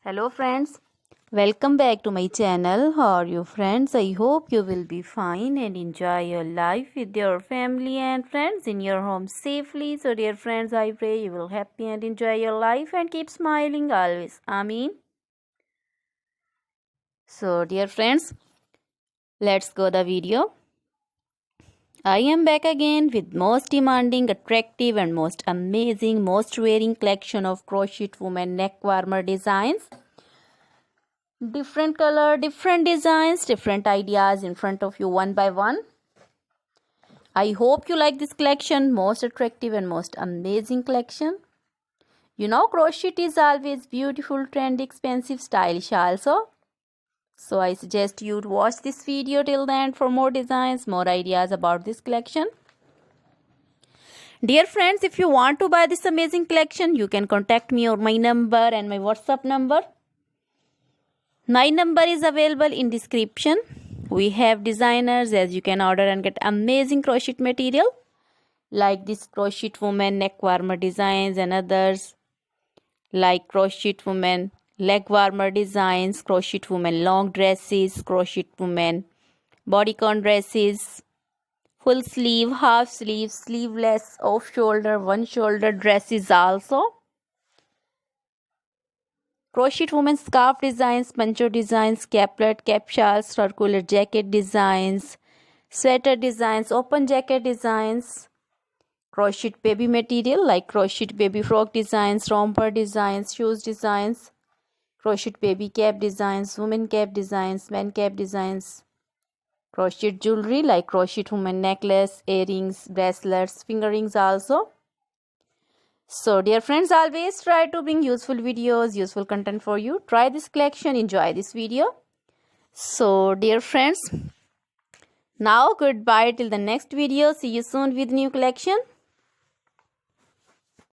Hello friends, welcome back to my channel. How are you friends? I hope you will be fine and enjoy your life with your family and friends in your home safely. So dear friends, I pray you will happy and enjoy your life and keep smiling always. Amen. So dear friends, let's go the video. I am back again with most demanding, attractive and most amazing, most wearing collection of crochet women neck warmer designs. Different color, different designs, different ideas in front of you one by one. I hope you like this collection, most attractive and most amazing collection. You know, crochet is always beautiful, trendy, expensive, stylish also. So I suggest you to watch this video till the end for more designs, more ideas about this collection. Dear friends, if you want to buy this amazing collection, you can contact me or my number and my WhatsApp number. My number is available in description. We have designers as you can order and get amazing crochet material like this crochet woman neck warmer designs and others like crochet woman leg warmer designs, crochet woman long dresses, crochet woman bodycon dresses, full sleeve, half sleeve, sleeveless, off shoulder, one shoulder dresses also. Crochet woman scarf designs, poncho designs, caplet, cap shawls, circular jacket designs, sweater designs, open jacket designs, crochet baby material like crochet baby frock designs, romper designs, shoes designs, crochet baby cap designs, woman cap designs, man cap designs, crochet jewelry like crochet woman necklace, earrings, bracelets, finger rings also. So dear friends, always try to bring useful videos, useful content for you. Try this collection, enjoy this video. So dear friends, now goodbye till the next video. See you soon with new collection.